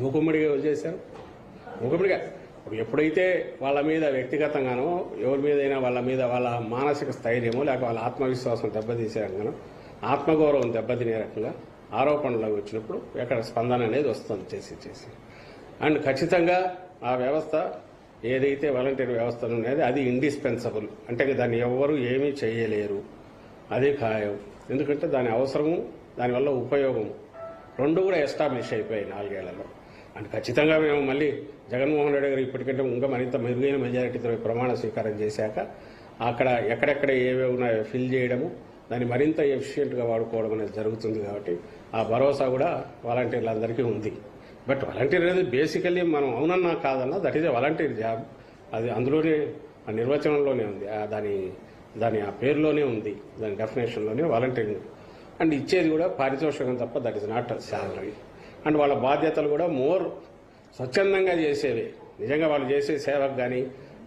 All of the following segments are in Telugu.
మూకుమ్మడిగా చేశారు. మూకుమ్మడిగా ఎప్పుడైతే వాళ్ళ మీద వ్యక్తిగతంగానో ఎవరి మీదైనా వాళ్ళ మీద వాళ్ళ మానసిక స్థైర్యమో లేక వాళ్ళ ఆత్మవిశ్వాసం దెబ్బతీసే రకంగానో ఆత్మగౌరవం దెబ్బతినే రకంగా ఆరోపణలు వచ్చినప్పుడు ఎక్కడ స్పందన అనేది వస్తుంది చేసి అండ్ ఖచ్చితంగా ఆ వ్యవస్థ ఏదైతే వాలంటీర్ వ్యవస్థ ఉన్నది అది ఇండిస్పెన్సబుల్, అంటే దాన్ని ఎవరు ఏమీ చేయలేరు, అదే ఖాయం. ఎందుకంటే దాని అవసరము దానివల్ల ఉపయోగము రెండు కూడా ఎస్టాబ్లిష్ అయిపోయాయి 4 ఏళ్లలో. అండ్ ఖచ్చితంగా మేము మళ్ళీ జగన్మోహన్ రెడ్డి గారు ఇప్పటికంటే ఇంకా మరింత మెరుగైన మెజారిటీతో ప్రమాణ స్వీకారం చేశాక అక్కడ ఎక్కడెక్కడ ఏవే ఉన్నాయో ఫిల్ చేయడము, దాన్ని మరింత ఎఫిషియెంట్గా వాడుకోవడం అనేది జరుగుతుంది. కాబట్టి ఆ భరోసా కూడా వాలంటీర్లందరికీ ఉంది. బట్ వాలంటీర్ అనేది బేసికల్లీ మనం అవునన్నా కాదన్నా that is a volunteer job. అది అందులోనే ఆ నిర్వచనంలోనే ఉంది, దాని ఆ పేరులోనే ఉంది, దాని డెఫినేషన్లోనే వాలంటీరింగ్. అండ్ ఇచ్చేది కూడా పారితోషికం తప్ప that is not salary. And వాళ్ళ బాధ్యతలు కూడా మోర్ స్వచ్ఛందంగా చేసేవి. నిజంగా వాళ్ళు చేసే సేవకు కానీ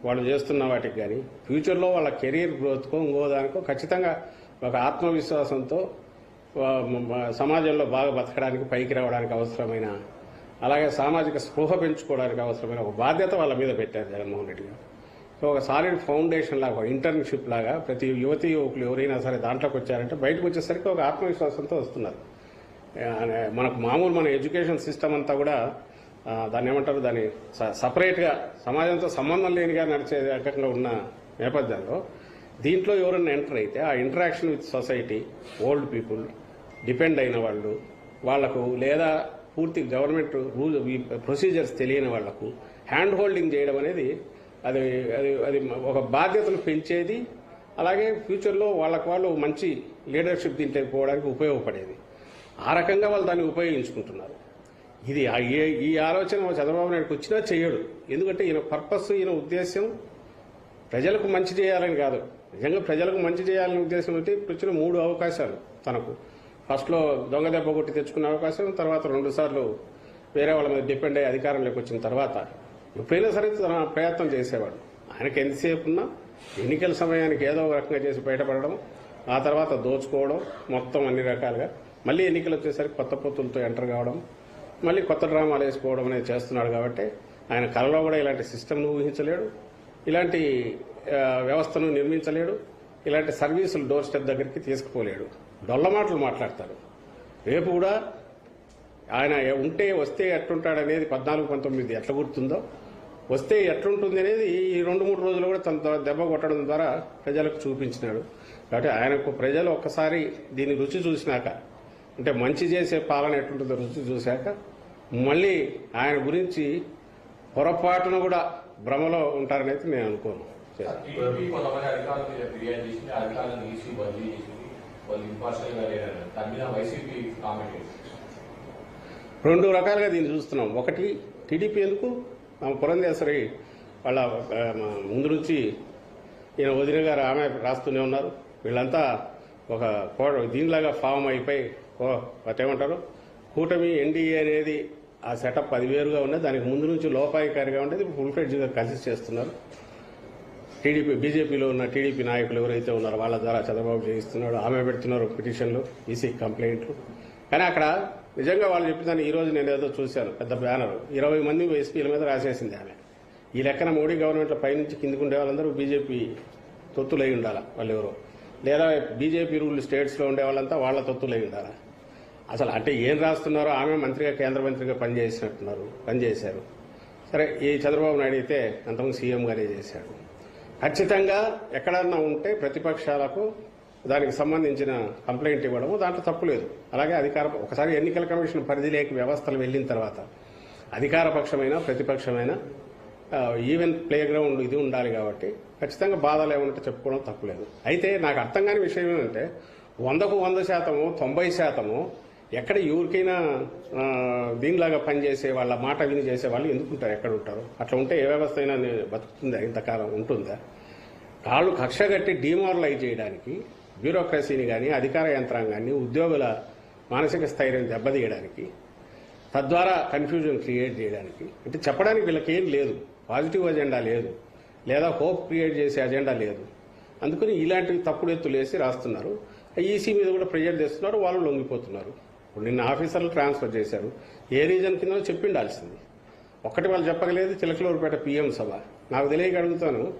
వాళ్ళు చేస్తున్న వాటికి కానీ ఫ్యూచర్లో వాళ్ళ కెరీర్ గ్రోత్కో ఇంకోదానికో ఖచ్చితంగా ఒక ఆత్మవిశ్వాసంతో సమాజంలో బాగా బతకడానికి పైకి రావడానికి అవసరమైన, అలాగే సామాజిక స్పృహ పెంచుకోవడానికి అవసరమైన ఒక బాధ్యత వాళ్ళ మీద పెట్టారు జగన్మోహన్ రెడ్డి గారు. సో ఒక సాలిడ్ ఫౌండేషన్ లాగా, ఒక ఇంటర్న్షిప్ లాగా ప్రతి యువతీ యువకులు ఎవరైనా సరే దాంట్లోకి వచ్చారంటే బయటకు వచ్చేసరికి ఒక ఆత్మవిశ్వాసంతో వస్తున్నారు. మనకు మామూలు మన ఎడ్యుకేషన్ సిస్టమ్ అంతా కూడా దాన్ని ఏమంటారు, దాన్ని సపరేట్గా సమాజంతో సంబంధం లేనిగా నడిచే రకంగా ఉన్న నేపథ్యంలో దీంట్లో ఎవరైనా ఎంటర్ అయితే ఆ interaction with society, old people, depend అయిన వాళ్ళు, వాళ్లకు లేదా పూర్తి గవర్నమెంట్ రూల్ ప్రొసీజర్స్ తెలియని వాళ్లకు హ్యాండ్ హోల్డింగ్ చేయడం అనేది అది అది అది ఒక బాధ్యతను పెంచేది. అలాగే ఫ్యూచర్లో వాళ్ళు మంచి లీడర్షిప్ దీంట్లో పోవడానికి ఉపయోగపడేది. ఆ రకంగా వాళ్ళు దాన్ని ఉపయోగించుకుంటున్నారు. ఇది ఈ ఆలోచన చంద్రబాబు నాయుడుకి వచ్చినా చేయడు. ఎందుకంటే ఈయన పర్పస్, ఈయన ఉద్దేశం ప్రజలకు మంచి చేయాలని కాదు. నిజంగా ప్రజలకు మంచి చేయాలనే ఉద్దేశం అంటే వచ్చిన 3 అవకాశాలు తనకు. ఫస్ట్లో దొంగ దెబ్బ కొట్టి తెచ్చుకునే అవకాశం, తర్వాత 2 సార్లు వేరే వాళ్ళ మీద డిపెండ్ అయ్యి అధికారంలోకి వచ్చిన తర్వాత ఎప్పుడైనా సరే తన ప్రయత్నం చేసేవాడు. ఆయనకి ఎంతసేపు ఉన్నా ఎన్నికల సమయానికి ఏదో ఒక రకంగా చేసి బయటపడడం, ఆ తర్వాత దోచుకోవడం, మొత్తం అన్ని రకాలుగా మళ్ళీ ఎన్నికలు వచ్చేసరికి కొత్త పొత్తులతో ఎంటర్ కావడం, మళ్ళీ కొత్త డ్రామాలు వేసుకోవడం అనేది చేస్తున్నాడు. కాబట్టి ఆయన కలలో కూడా ఇలాంటి సిస్టమ్ను ఊహించలేడు, ఇలాంటి వ్యవస్థను నిర్మించలేడు, ఇలాంటి సర్వీసులు డోర్ స్టెప్ దగ్గరికి తీసుకుపోలేడు. డొల్ల మాటలు మాట్లాడతాడు. రేపు కూడా ఆయన వస్తే ఎట్లుంటాడనేది 14-19 ఎట్లా గుర్తుందో, వస్తే ఎట్లుంటుంది అనేది ఈ 2-3 రోజులు కూడా తన దెబ్బ కొట్టడం ద్వారా ప్రజలకు చూపించినాడు. కాబట్టి ఆయనకు ప్రజలు ఒక్కసారి దీన్ని రుచి చూసినాక, అంటే మంచి చేసే పాలన ఎట్లుంటుందో రుచి చూశాక మళ్ళీ ఆయన గురించి పొరపాటును కూడా భ్రమలో ఉంటారని అయితే నేను అనుకోను. 2 రకాలుగా దీన్ని చూస్తున్నాం. ఒకటి, టీడీపీ ఎందుకు పురంధేశ్వరి వాళ్ళ ముందు నుంచి ఈయన వదిన గారు ఆమె రాస్తూనే ఉన్నారు. వీళ్ళంతా ఒక దీనిలాగా ఫామ్ అయిపోయి ఏమంటారు, కూటమి ఎన్డీఏ అనేది ఆ సెటప్ 10 వేరుగా ఉన్నది. దానికి ముందు నుంచి లోపాయికారిగా ఉండేది, ఫుల్ ఫ్లెడ్జ్గా కలిసి చేస్తున్నారు. బీజేపీలో ఉన్న టీడీపీ నాయకులు ఎవరైతే ఉన్నారో వాళ్ళ ద్వారా చంద్రబాబు చేయిస్తున్నాడు. ఆమె పెడుతున్నారు పిటిషన్లు, ఈసీ కంప్లైంట్లు. కానీ అక్కడ నిజంగా వాళ్ళు చెప్పిన ఈరోజు నేను ఏదో చూశాను, పెద్ద బ్యానర్ 20 మంది ఎస్పీల మీద రాసేసింది ఆమె. ఈ లెక్కన మోడీ గవర్నమెంట్లో పైనుంచి కిందికి ఉండే వాళ్ళందరూ బీజేపీ తొత్తులై ఉండాలా వాళ్ళు ఎవరో, లేదా బీజేపీ రూల్ స్టేట్స్లో ఉండే వాళ్ళంతా వాళ్ళ తొత్తులై ఉండాలా. అసలు అంటే ఏం రాస్తున్నారో, ఆమె మంత్రిగా కేంద్ర మంత్రిగా పనిచేశారు. సరే, ఈ చంద్రబాబు నాయుడు అయితే అంతకుముందు సీఎంగానే చేశాడు. ఖచ్చితంగా ఎక్కడన్నా ఉంటే ప్రతిపక్షాలకు దానికి సంబంధించిన కంప్లైంట్ ఇవ్వడము దాంట్లో తప్పులేదు. అలాగే ఒకసారి ఎన్నికల కమిషన్ పరిధిలోకి వ్యవస్థలు వెళ్లిన తర్వాత అధికార పక్షమైన ప్రతిపక్షమైన ఈవెన్ ప్లే గ్రౌండ్ ఇది ఉండాలి. కాబట్టి ఖచ్చితంగా బాధలు ఏమంటే చెప్పుకోవడం తప్పులేదు. అయితే నాకు అర్థం కాని విషయం ఏంటంటే 100కు 100%, 90% ఎక్కడ ఎవరికైనా దీనిలాగా పనిచేసే వాళ్ళ మాట విని చేసే వాళ్ళు ఎందుకుంటారు, ఎక్కడ ఉంటారు? అట్లా ఉంటే ఏ వ్యవస్థ అయినా బతుకుతుందా, ఇంతకాలం ఉంటుందా? కాళ్ళు కక్షగట్టి డిమారలైజ్ చేయడానికి, బ్యూరోక్రసీని కానీ అధికార యంత్రాంగాన్ని, ఉద్యోగుల మానసిక స్థైర్యం దెబ్బతీయడానికి, తద్వారా కన్ఫ్యూజన్ క్రియేట్ చేయడానికి, అంటే చెప్పడానికి వీళ్ళకి ఏం లేదు, పాజిటివ్ అజెండా లేదు, లేదా హోప్ క్రియేట్ చేసే అజెండా లేదు. అందుకని ఇలాంటివి తప్పుడు ఎత్తులు వేసి రాస్తున్నారు. ఈసీ మీద కూడా ప్రెజర్ తెస్తున్నారు, వాళ్ళు లొంగిపోతున్నారు. ఇప్పుడు నిన్న ఆఫీసర్లు ట్రాన్స్ఫర్ చేశారు. ఏ రీజన్ కింద చెప్పిండాల్సింది. ఒక్కటి వాళ్ళు చెప్పగలేదు. చిలకలూరుపేట పిఎం సభ నాకు తెలియక అడుగుతాను.